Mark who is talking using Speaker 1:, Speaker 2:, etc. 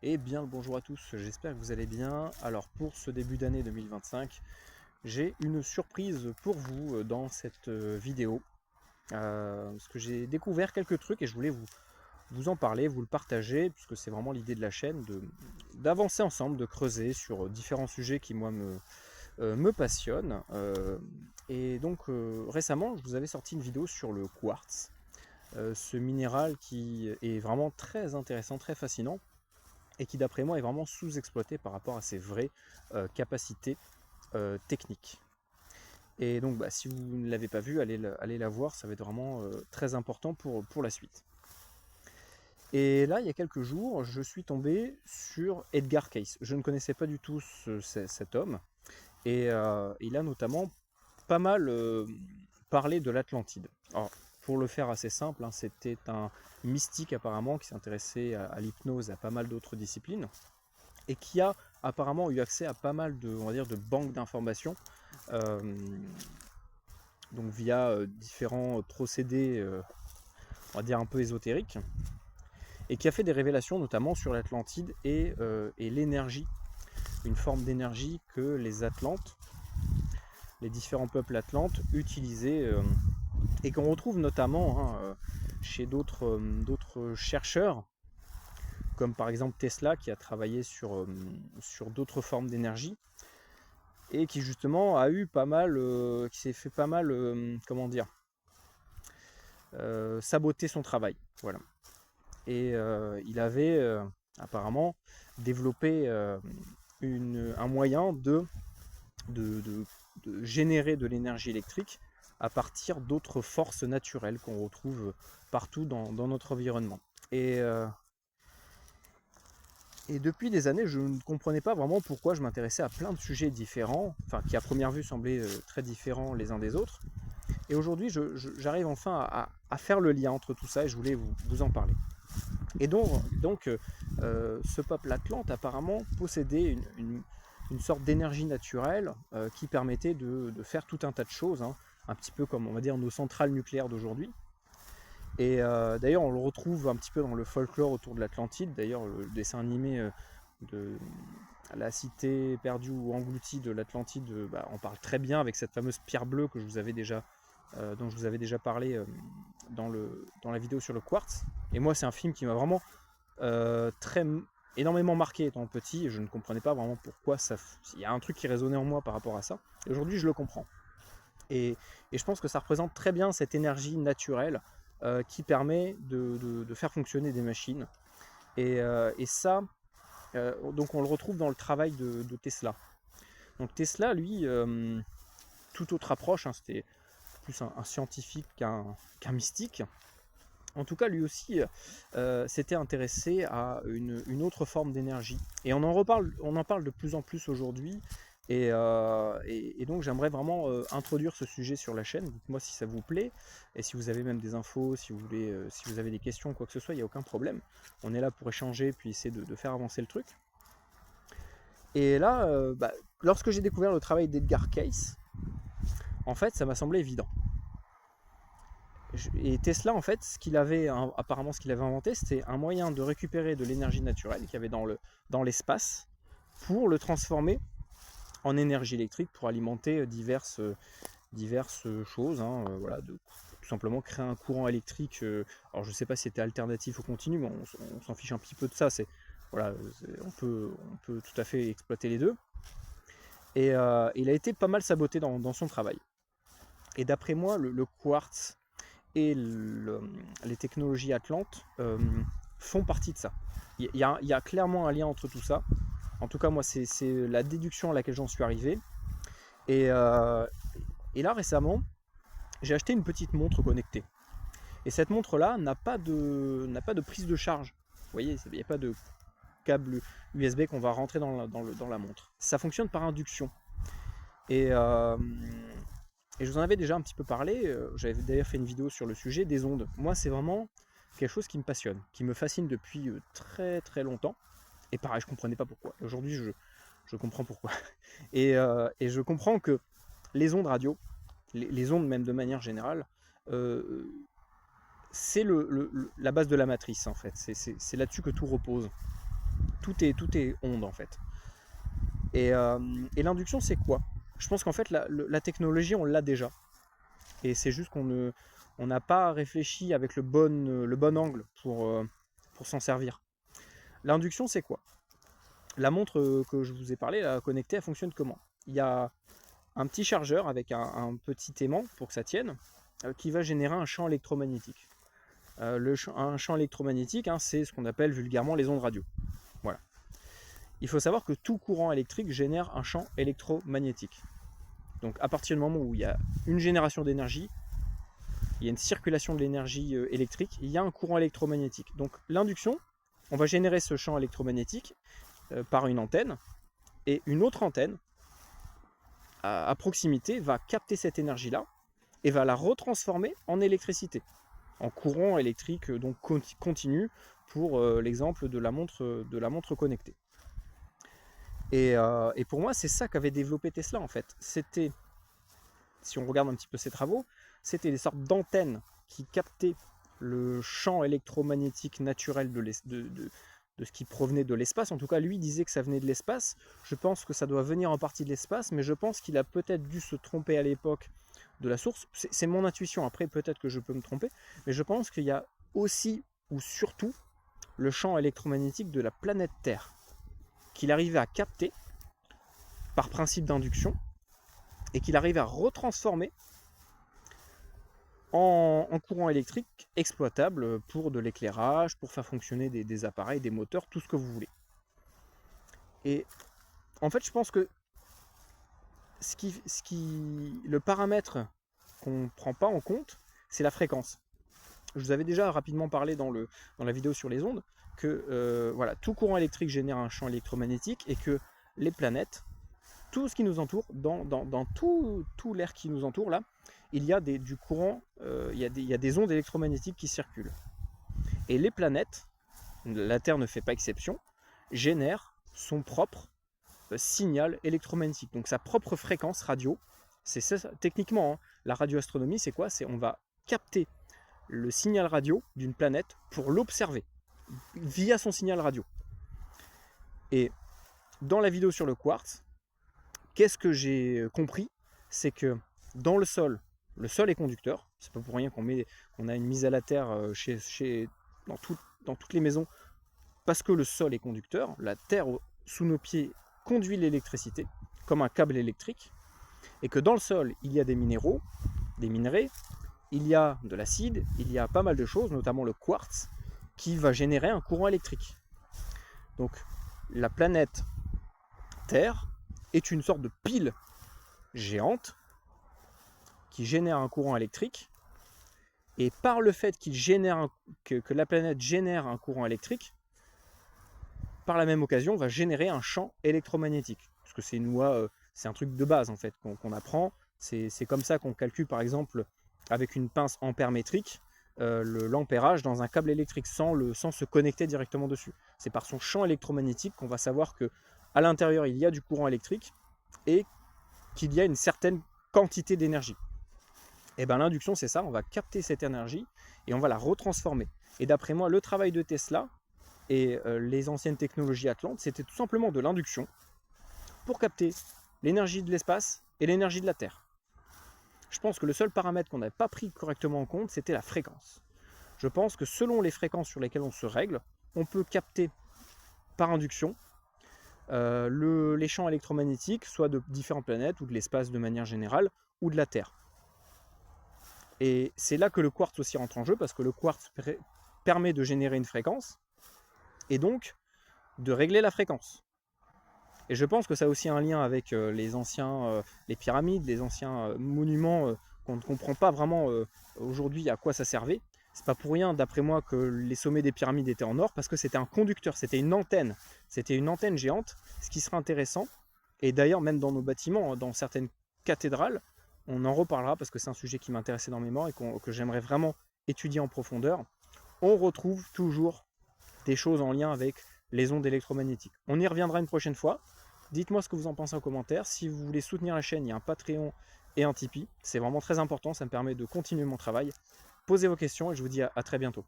Speaker 1: Et bien le bonjour à tous, j'espère que vous allez bien. Alors pour ce début d'année 2025, j'ai une surprise pour vous dans cette vidéo. Parce que j'ai découvert quelques trucs et je voulais vous en parler, vous le partager, puisque c'est vraiment l'idée de la chaîne, d'avancer ensemble, de creuser sur différents sujets qui moi me passionnent. Et donc récemment, je vous avais sorti une vidéo sur le quartz, ce minéral qui est vraiment très intéressant, très fascinant et qui d'après moi est vraiment sous-exploité par rapport à ses vraies capacités techniques. Et donc si vous ne l'avez pas vu, allez la voir, ça va être vraiment très important pour la suite. Et là, il y a quelques jours, je suis tombé sur Edgar Cayce. Je ne connaissais pas du tout cet homme, et il a notamment pas mal parlé de l'Atlantide. Alors, pour le faire assez simple, c'était un mystique apparemment qui s'intéressait à l'hypnose et à pas mal d'autres disciplines, et qui a apparemment eu accès à pas mal de, on va dire, de banques d'informations, euh, donc via différents procédés, on va dire un peu ésotériques, et qui a fait des révélations notamment sur l'Atlantide et l'énergie, une forme d'énergie que les Atlantes, les différents peuples atlantes utilisaient, et qu'on retrouve notamment chez d'autres chercheurs, comme par exemple Tesla qui a travaillé sur d'autres formes d'énergie, et qui justement a eu pas mal, qui s'est fait pas mal, comment dire, saboter son travail. Voilà. Et il avait apparemment développé un moyen de générer de l'énergie électrique à partir d'autres forces naturelles qu'on retrouve partout dans notre environnement. Et depuis des années, je ne comprenais pas vraiment pourquoi je m'intéressais à plein de sujets différents, enfin qui à première vue semblaient très différents les uns des autres. Et aujourd'hui, j'arrive enfin à faire le lien entre tout ça et je voulais vous en parler. Et donc ce peuple atlante apparemment possédait une sorte d'énergie naturelle qui permettait de faire tout un tas de choses, hein, un petit peu comme on va dire nos centrales nucléaires d'aujourd'hui. Et d'ailleurs, on le retrouve un petit peu dans le folklore autour de l'Atlantide. D'ailleurs, le dessin animé de La cité perdue ou engloutie de l'Atlantide en parle très bien avec cette fameuse pierre bleue que dont je vous avais déjà parlé dans la vidéo sur le quartz. Et moi, c'est un film qui m'a vraiment très énormément marqué étant petit. Et je ne comprenais pas vraiment pourquoi ça. Il y a un truc qui résonnait en moi par rapport à ça. Et aujourd'hui, je le comprends. Et je pense que ça représente très bien cette énergie naturelle qui permet de faire fonctionner des machines. Et ça, donc on le retrouve dans le travail de Tesla. Donc Tesla, lui, toute autre approche, hein, c'était plus un scientifique qu'un mystique. En tout cas, lui aussi s'était intéressé à une autre forme d'énergie. Et on en parle de plus en plus aujourd'hui. Et donc j'aimerais vraiment introduire ce sujet sur la chaîne. Dites-moi si ça vous plaît, et si vous avez même des infos, si vous voulez, si vous avez des questions, quoi que ce soit, il n'y a aucun problème. On est là pour échanger, puis essayer de faire avancer le truc. Et là, lorsque j'ai découvert le travail d'Edgar Cayce, en fait, ça m'a semblé évident. Et Tesla, en fait, apparemment ce qu'il avait inventé, c'était un moyen de récupérer de l'énergie naturelle qu'il y avait dans l'espace pour le transformer en énergie électrique pour alimenter diverses choses, hein, voilà, tout simplement créer un courant électrique. Alors je ne sais pas si c'était alternatif ou continu, mais on s'en fiche un petit peu de ça. Voilà, on peut tout à fait exploiter les deux. Et il a été pas mal saboté dans son travail. Et d'après moi, le quartz et les technologies atlantes font partie de ça. Il y a clairement un lien entre tout ça. En tout cas, moi, c'est la déduction à laquelle j'en suis arrivé. Et, et là, récemment, j'ai acheté une petite montre connectée. Et cette montre-là n'a pas de prise de charge. Vous voyez, il n'y a pas de câble USB qu'on va rentrer dans la montre. Ça fonctionne par induction. Et, et je vous en avais déjà un petit peu parlé. J'avais d'ailleurs fait une vidéo sur le sujet des ondes. Moi, c'est vraiment quelque chose qui me passionne, qui me fascine depuis très très longtemps. Et pareil, je ne comprenais pas pourquoi. Aujourd'hui, je comprends pourquoi. Et je comprends que les ondes radio, les ondes même de manière générale, c'est la base de la matrice en fait. C'est là-dessus que tout repose. tout est onde en fait. Et l'induction, c'est quoi? Je pense qu'en fait, la technologie, on l'a déjà. Et c'est juste on n'a pas réfléchi avec le bon angle pour s'en servir. L'induction, c'est quoi? La montre que je vous ai parlé, la connectée, elle fonctionne comment? Il y a un petit chargeur avec un petit aimant pour que ça tienne, qui va générer un champ électromagnétique. Un champ électromagnétique, hein, c'est ce qu'on appelle vulgairement les ondes radio. Voilà. Il faut savoir que tout courant électrique génère un champ électromagnétique. Donc à partir du moment où il y a une génération d'énergie, il y a une circulation de l'énergie électrique, il y a un courant électromagnétique. Donc l'induction, on va générer ce champ électromagnétique par une antenne, et une autre antenne à proximité va capter cette énergie-là et va la retransformer en électricité, en courant électrique donc continu pour l'exemple de la montre connectée. Et pour moi, c'est ça qu'avait développé Tesla en fait. C'était, si on regarde un petit peu ses travaux, c'était des sortes d'antennes qui captaient le champ électromagnétique naturel de ce qui provenait de l'espace. En tout cas, lui disait que ça venait de l'espace. Je pense que ça doit venir en partie de l'espace, mais je pense qu'il a peut-être dû se tromper à l'époque de la source. C'est mon intuition, après peut-être que je peux me tromper, mais je pense qu'il y a aussi, ou surtout, le champ électromagnétique de la planète Terre, qu'il arrivait à capter par principe d'induction, et qu'il arrivait à retransformer en courant électrique exploitable pour de l'éclairage, pour faire fonctionner des appareils, des moteurs, tout ce que vous voulez. Et en fait, je pense que le paramètre qu'on ne prend pas en compte, c'est la fréquence. Je vous avais déjà rapidement parlé dans la vidéo sur les ondes que voilà, tout courant électrique génère un champ électromagnétique et que les planètes, tout ce qui nous entoure, dans tout l'air qui nous entoure là, il y a du courant, il y a des ondes électromagnétiques qui circulent. Et les planètes, la Terre ne fait pas exception, génèrent son propre signal électromagnétique, donc sa propre fréquence radio. C'est ça, techniquement, hein, la radioastronomie, c'est quoi? C'est on va capter le signal radio d'une planète pour l'observer via son signal radio. Et dans la vidéo sur le quartz, qu'est-ce que j'ai compris? C'est que dans le sol est conducteur. C'est pas pour rien qu'on a une mise à la terre dans toutes les maisons, parce que le sol est conducteur. La terre sous nos pieds conduit l'électricité comme un câble électrique, et que dans le sol il y a des minéraux, des minerais, il y a de l'acide, il y a pas mal de choses, notamment le quartz, qui va générer un courant électrique. Donc la planète Terre est une sorte de pile géante qui génère un courant électrique, et par le fait que la planète génère un courant électrique, par la même occasion va générer un champ électromagnétique. Parce que c'est une loi, c'est un truc de base en fait qu'on apprend. C'est comme ça qu'on calcule par exemple avec une pince ampère-métrique l'ampérage dans un câble électrique sans se connecter directement dessus. C'est par son champ électromagnétique qu'on va savoir que à l'intérieur il y a du courant électrique et qu'il y a une certaine quantité d'énergie. Et bien l'induction, c'est ça, on va capter cette énergie et on va la retransformer. Et d'après moi, le travail de Tesla et les anciennes technologies Atlantes, c'était tout simplement de l'induction pour capter l'énergie de l'espace et l'énergie de la Terre. Je pense que le seul paramètre qu'on n'avait pas pris correctement en compte, c'était la fréquence. Je pense que selon les fréquences sur lesquelles on se règle, on peut capter par induction les champs électromagnétiques, soit de différentes planètes ou de l'espace de manière générale, ou de la Terre. Et c'est là que le quartz aussi rentre en jeu, parce que le quartz permet de générer une fréquence, et donc de régler la fréquence. Et je pense que ça a aussi un lien avec les pyramides, les anciens monuments qu'on ne comprend pas vraiment aujourd'hui à quoi ça servait. C'est pas pour rien, d'après moi, que les sommets des pyramides étaient en or, parce que c'était un conducteur, c'était une antenne géante, ce qui serait intéressant. Et d'ailleurs, même dans nos bâtiments, dans certaines cathédrales, on en reparlera parce que c'est un sujet qui m'intéresse énormément et que j'aimerais vraiment étudier en profondeur. On retrouve toujours des choses en lien avec les ondes électromagnétiques. On y reviendra une prochaine fois. Dites-moi ce que vous en pensez en commentaire. Si vous voulez soutenir la chaîne, il y a un Patreon et un Tipeee. C'est vraiment très important, ça me permet de continuer mon travail. Posez vos questions et je vous dis à très bientôt.